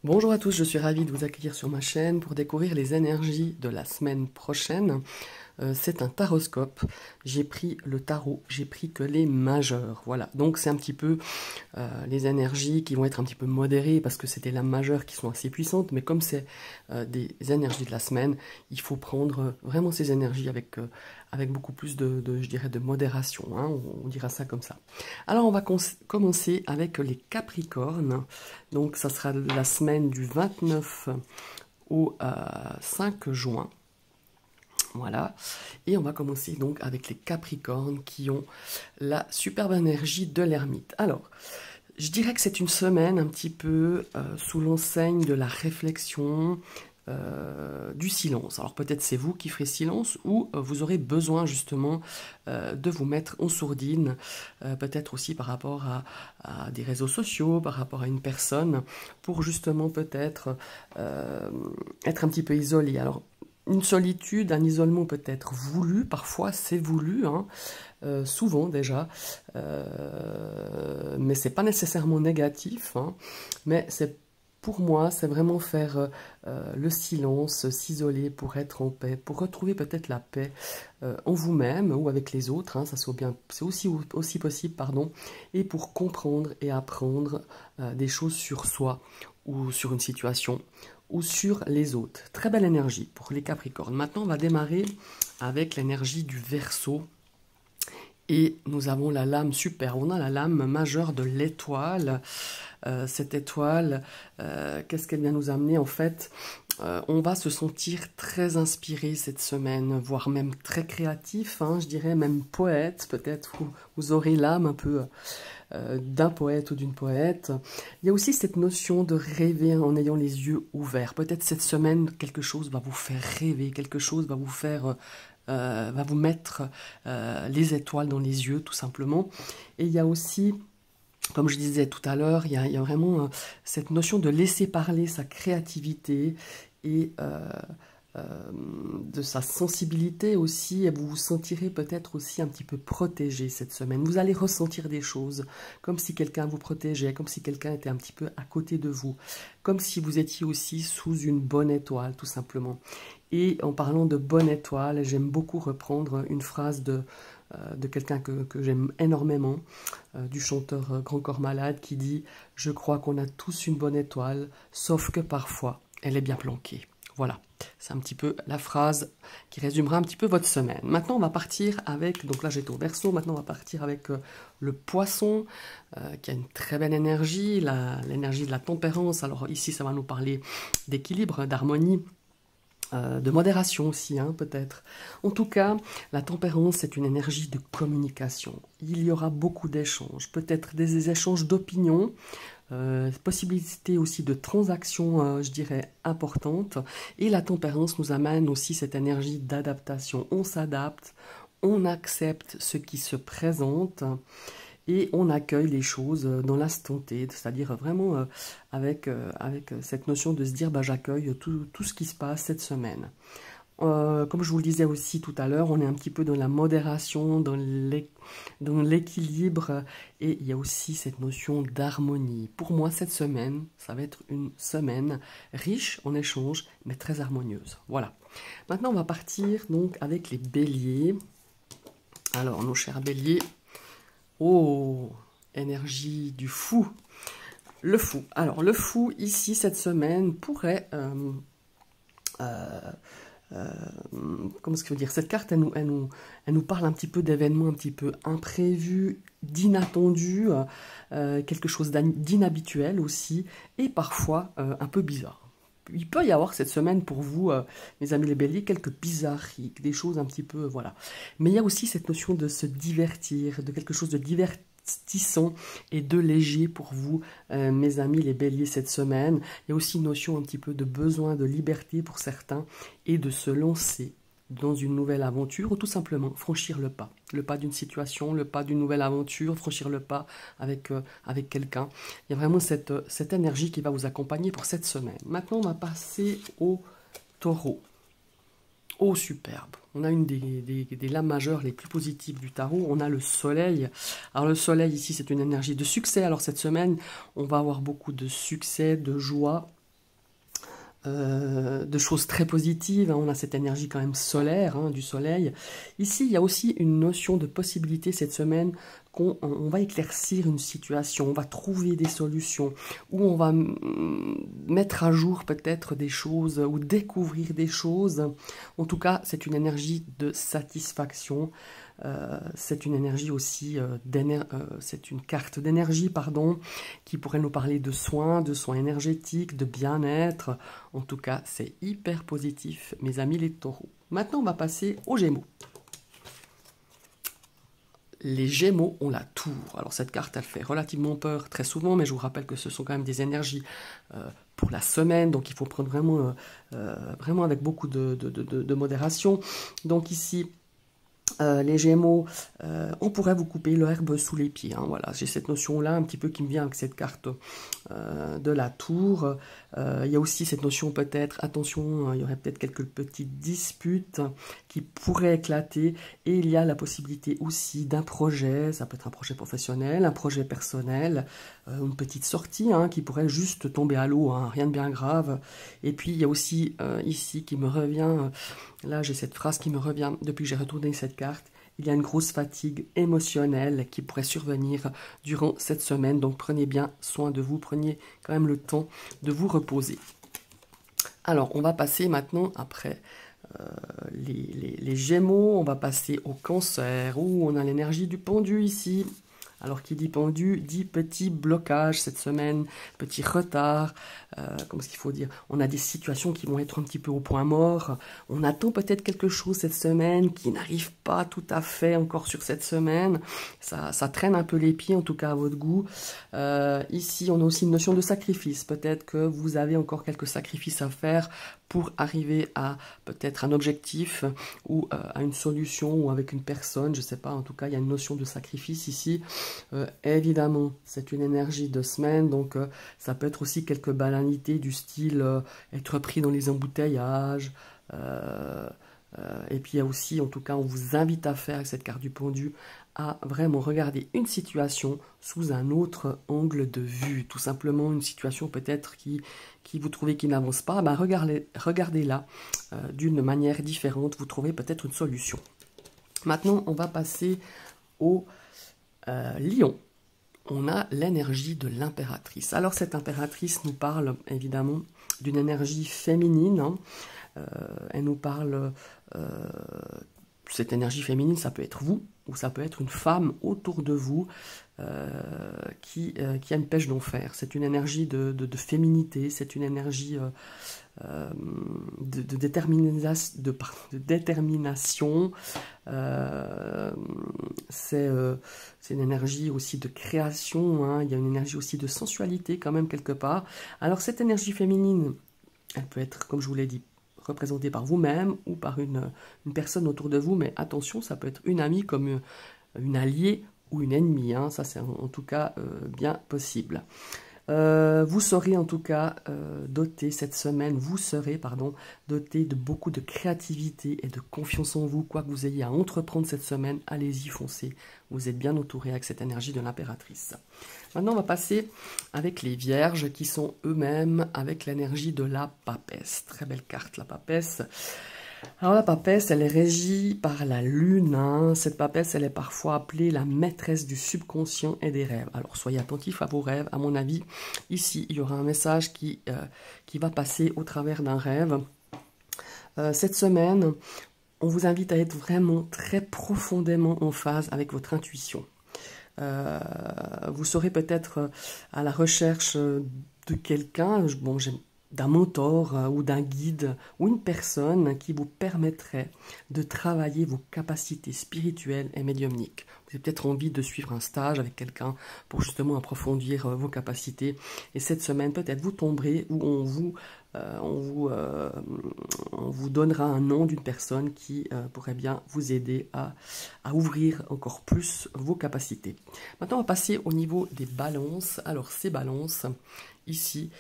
Bonjour à tous, je suis ravie de vous accueillir sur ma chaîne pour découvrir les énergies de la semaine prochaine. C'est un taroscope. J'ai pris le tarot, j'ai pris que les majeurs. Voilà, donc c'est un petit peu les énergies qui vont être un petit peu modérées parce que c'est des lames majeures qui sont assez puissantes, mais comme c'est des énergies de la semaine, il faut prendre vraiment ces énergies avec beaucoup plus je dirais, de modération, hein, on dira ça comme ça. Alors on va commencer avec les Capricornes, donc ça sera la semaine du 29 au 5 juin. Voilà, et on va commencer donc avec les Capricornes qui ont la superbe énergie de l'ermite. Alors, je dirais que c'est une semaine un petit peu sous l'enseigne de la réflexion, du silence. Alors peut-être c'est vous qui ferez silence ou vous aurez besoin justement de vous mettre en sourdine, peut-être aussi par rapport à des réseaux sociaux, par rapport à une personne, pour justement peut-être être un petit peu isolé. Alors une solitude, un isolement peut-être voulu, parfois c'est voulu, hein, souvent déjà, mais c'est pas nécessairement négatif, hein, mais c'est pour moi, c'est vraiment faire le silence, s'isoler pour être en paix, pour retrouver peut-être la paix en vous-même ou avec les autres, hein, ça c'est aussi possible, pardon, et pour comprendre et apprendre des choses sur soi ou sur une situation ou sur les autres. Très belle énergie pour les Capricornes. Maintenant, on va démarrer avec l'énergie du Verseau. Et nous avons la lame super, on a la lame majeure de l'étoile. Cette étoile, qu'est-ce qu'elle vient nous amener en fait? On va se sentir très inspiré cette semaine, voire même très créatif, hein, je dirais même poète, peut-être vous aurez l'âme un peu d'un poète ou d'une poète. Il y a aussi cette notion de rêver en ayant les yeux ouverts. Peut-être cette semaine, quelque chose va vous faire rêver, quelque chose va vous faire... va vous mettre les étoiles dans les yeux, tout simplement. Et il y a aussi, comme je disais tout à l'heure, il y a vraiment cette notion de laisser parler sa créativité et de sa sensibilité aussi, et vous vous sentirez peut-être aussi un petit peu protégé cette semaine. Vous allez ressentir des choses, comme si quelqu'un vous protégeait, comme si quelqu'un était un petit peu à côté de vous, comme si vous étiez aussi sous une bonne étoile, tout simplement. Et en parlant de bonne étoile, j'aime beaucoup reprendre une phrase de quelqu'un que j'aime énormément, du chanteur Grand Corps Malade, qui dit « Je crois qu'on a tous une bonne étoile, sauf que parfois, elle est bien planquée. » Voilà, c'est un petit peu la phrase qui résumera un petit peu votre semaine. Maintenant, on va partir avec, donc là j'étais au Verseau, maintenant on va partir avec le Poisson, qui a une très belle énergie, l'énergie de la tempérance. Alors ici, ça va nous parler d'équilibre, d'harmonie, de modération aussi, hein, peut-être. En tout cas, la tempérance, c'est une énergie de communication. Il y aura beaucoup d'échanges, peut-être des échanges d'opinions, possibilité aussi de transactions, je dirais, importantes. Et la tempérance nous amène aussi cette énergie d'adaptation. On s'adapte, on accepte ce qui se présente et on accueille les choses dans l'instant T, c'est-à-dire vraiment avec cette notion de se dire bah, j'accueille tout ce qui se passe cette semaine. Comme je vous le disais aussi tout à l'heure, on est un petit peu dans la modération, dans l'équilibre, et il y a aussi cette notion d'harmonie. Pour moi, cette semaine, ça va être une semaine riche en échanges, mais très harmonieuse. Voilà. Maintenant, on va partir donc avec les béliers. Alors, nos chers béliers, oh, énergie du fou. Le fou. Alors, le fou, ici, cette semaine, pourrait... comment est-ce qu'il faut dire? Cette carte, elle nous parle un petit peu d'événements un petit peu imprévus, d'inattendus, quelque chose d'inhabituel aussi, et parfois un peu bizarre. Il peut y avoir cette semaine pour vous, mes amis les béliers, quelques bizarreries, des choses un petit peu, voilà. Mais il y a aussi cette notion de se divertir, de quelque chose de divertissant et de léger pour vous, mes amis les béliers, cette semaine. Il y a aussi une notion un petit peu de besoin de liberté pour certains et de se lancer dans une nouvelle aventure ou tout simplement franchir le pas d'une situation, le pas d'une nouvelle aventure, franchir le pas avec quelqu'un. Il y a vraiment cette énergie qui va vous accompagner pour cette semaine. Maintenant, on va passer au taureau. Oh, superbe. On a une des lames majeures les plus positives du tarot. On a le soleil. Alors le soleil ici, c'est une énergie de succès. Alors cette semaine, on va avoir beaucoup de succès, de joie, de choses très positives, hein. On a cette énergie quand même solaire, hein, du soleil. Ici, il y a aussi une notion de possibilité cette semaine on va éclaircir une situation, on va trouver des solutions, ou on va mettre à jour peut-être des choses, ou découvrir des choses. En tout cas, c'est une énergie de satisfaction. C'est une énergie aussi, c'est une carte d'énergie, pardon, qui pourrait nous parler de soins énergétiques, de bien-être. En tout cas, c'est hyper positif, mes amis les taureaux. Maintenant, on va passer aux Gémeaux. Les Gémeaux ont la tour. Alors cette carte, elle fait relativement peur très souvent, mais je vous rappelle que ce sont quand même des énergies pour la semaine, donc il faut prendre vraiment avec beaucoup de modération. Donc ici, les Gémeaux, on pourrait vous couper l'herbe sous les pieds, hein, voilà, j'ai cette notion-là un petit peu qui me vient avec cette carte de la tour. Il y a aussi cette notion peut-être, attention, il y aurait peut-être quelques petites disputes qui pourraient éclater, et il y a la possibilité aussi d'un projet, ça peut être un projet professionnel, un projet personnel, une petite sortie, hein, qui pourrait juste tomber à l'eau, hein, rien de bien grave. Et puis il y a aussi ici qui me revient, là j'ai cette phrase qui me revient depuis que j'ai retourné cette carte, il y a une grosse fatigue émotionnelle qui pourrait survenir durant cette semaine, donc prenez bien soin de vous, prenez quand même le temps de vous reposer. Alors on va passer maintenant, après les Gémeaux, on va passer au Cancer, où on a l'énergie du pendu ici. Alors qui dit pendu, dit petit blocage cette semaine, petit retard, comment est-ce qu'il faut dire, on a des situations qui vont être un petit peu au point mort, on attend peut-être quelque chose cette semaine qui n'arrive pas tout à fait encore sur cette semaine, ça traîne un peu les pieds en tout cas à votre goût. Ici on a aussi une notion de sacrifice, peut-être que vous avez encore quelques sacrifices à faire pour arriver à peut-être un objectif ou à une solution ou avec une personne, je ne sais pas, en tout cas il y a une notion de sacrifice ici. Évidemment, c'est une énergie de semaine, donc ça peut être aussi quelques banalités du style être pris dans les embouteillages, et puis il y a aussi, en tout cas, on vous invite à faire avec cette carte du pendu, à vraiment regarder une situation sous un autre angle de vue. Tout simplement une situation peut-être qui vous trouvez qui n'avance pas, ben regardez-la d'une manière différente, vous trouvez peut-être une solution. Maintenant, on va passer au Lion. On a l'énergie de l'impératrice. Alors cette impératrice nous parle évidemment d'une énergie féminine, hein. Elle nous parle, cette énergie féminine, ça peut être vous, ou ça peut être une femme autour de vous qui a une pêche d'enfer. C'est une énergie de féminité, c'est une énergie de détermination, c'est une énergie aussi de création, hein. Il y a une énergie aussi de sensualité quand même quelque part. Alors cette énergie féminine, elle peut être, comme je vous l'ai dit, représentée par vous-même ou par une personne autour de vous, mais attention, ça peut être une amie comme une alliée ou une ennemie, hein. Ça c'est en tout cas bien possible. Vous serez en tout cas doté cette semaine, doté de beaucoup de créativité et de confiance en vous. Quoi que vous ayez à entreprendre cette semaine, allez-y, foncez. Vous êtes bien entouré avec cette énergie de l'impératrice. Maintenant, on va passer avec les Vierges qui sont eux-mêmes avec l'énergie de la papesse. Très belle carte, la papesse. Alors la papesse, elle est régie par la lune, hein. Cette papesse, elle est parfois appelée la maîtresse du subconscient et des rêves. Alors soyez attentifs à vos rêves, à mon avis. Ici, il y aura un message qui va passer au travers d'un rêve. Cette semaine, on vous invite à être vraiment très profondément en phase avec votre intuition. Vous serez peut-être à la recherche de quelqu'un, d'un mentor ou d'un guide ou une personne qui vous permettrait de travailler vos capacités spirituelles et médiumniques. Vous avez peut-être envie de suivre un stage avec quelqu'un pour justement approfondir vos capacités. Et cette semaine, peut-être vous tomberez ou on vous donnera un nom d'une personne qui pourrait bien vous aider à ouvrir encore plus vos capacités. Maintenant, on va passer au niveau des balances. Alors, ces balances, ici,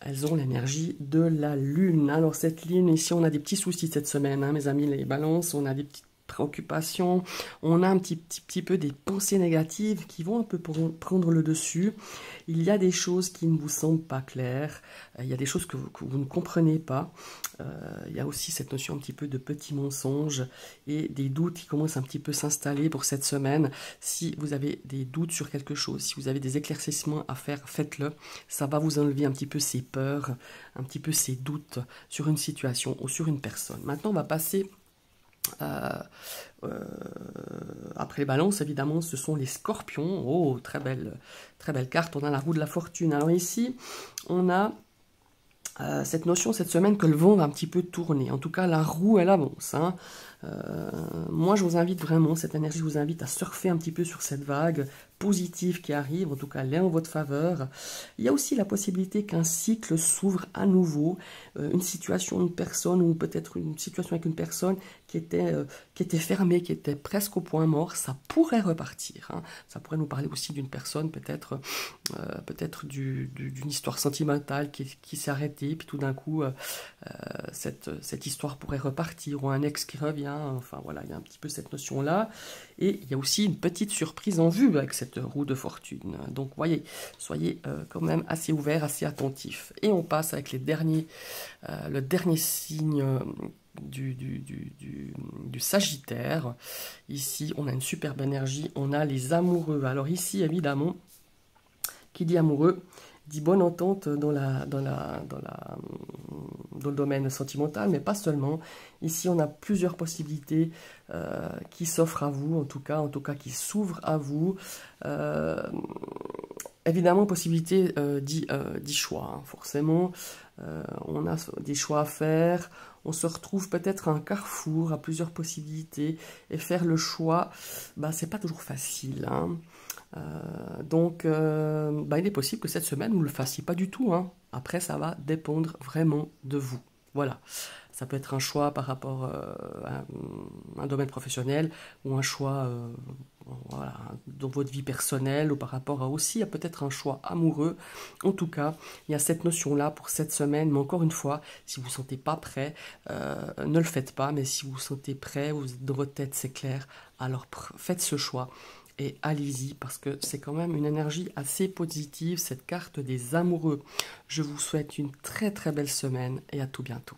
elles ont l'énergie de la lune. Alors, cette lune, ici, on a des petits soucis cette semaine, hein, mes amis, les balances. On a des préoccupations, on a un petit peu des pensées négatives qui vont un peu prendre le dessus. Il y a des choses qui ne vous semblent pas claires, il y a des choses que vous ne comprenez pas. Il y a aussi cette notion un petit peu de petits mensonges et des doutes qui commencent un petit peu s'installer pour cette semaine. Si vous avez des doutes sur quelque chose, si vous avez des éclaircissements à faire, faites-le. Ça va vous enlever un petit peu ces peurs, un petit peu ces doutes sur une situation ou sur une personne. Maintenant, on va passer après les balances, évidemment, ce sont les scorpions. Oh, très belle carte. On a la roue de la fortune. Alors ici, on a cette notion cette semaine que le vent va un petit peu tourner. En tout cas, la roue, elle avance. Hein. Moi, je vous invite vraiment, cette énergie vous invite à surfer un petit peu sur cette vague positive qui arrive, en tout cas, elle est en votre faveur. Il y a aussi la possibilité qu'un cycle s'ouvre à nouveau, une situation, une personne, ou peut-être une situation avec une personne qui était fermée, qui était presque au point mort, ça pourrait repartir. Hein. Ça pourrait nous parler aussi d'une personne, peut-être d'une histoire sentimentale qui s'est arrêtée, puis tout d'un coup, cette histoire pourrait repartir, ou un ex qui revient, enfin voilà, il y a un petit peu cette notion-là. Et il y a aussi une petite surprise en vue avec cette roue de fortune. Donc, voyez, soyez quand même assez ouverts, assez attentifs. Et on passe avec le dernier signe du Sagittaire. Ici, on a une superbe énergie, on a les amoureux. Alors ici, évidemment, qui dit amoureux, dit bonne entente dans le domaine sentimental, mais pas seulement. Ici, on a plusieurs possibilités qui s'offrent à vous, en tout cas qui s'ouvrent à vous. Évidemment, possibilité dit choix, hein, forcément. On a des choix à faire. On se retrouve peut-être à un carrefour, à plusieurs possibilités. Et faire le choix, bah, c'est pas toujours facile. Hein. Donc, il est possible que cette semaine, vous ne le fassiez pas du tout. Hein. Après, ça va dépendre vraiment de vous. Voilà. Ça peut être un choix par rapport à un domaine professionnel ou un choix voilà, dans votre vie personnelle ou par rapport à peut-être un choix amoureux. En tout cas, il y a cette notion-là pour cette semaine. Mais encore une fois, si vous ne vous sentez pas prêt, ne le faites pas. Mais si vous vous sentez prêt, dans votre tête c'est clair, alors faites ce choix. Et allez-y, parce que c'est quand même une énergie assez positive, cette carte des amoureux. Je vous souhaite une très très belle semaine et à tout bientôt.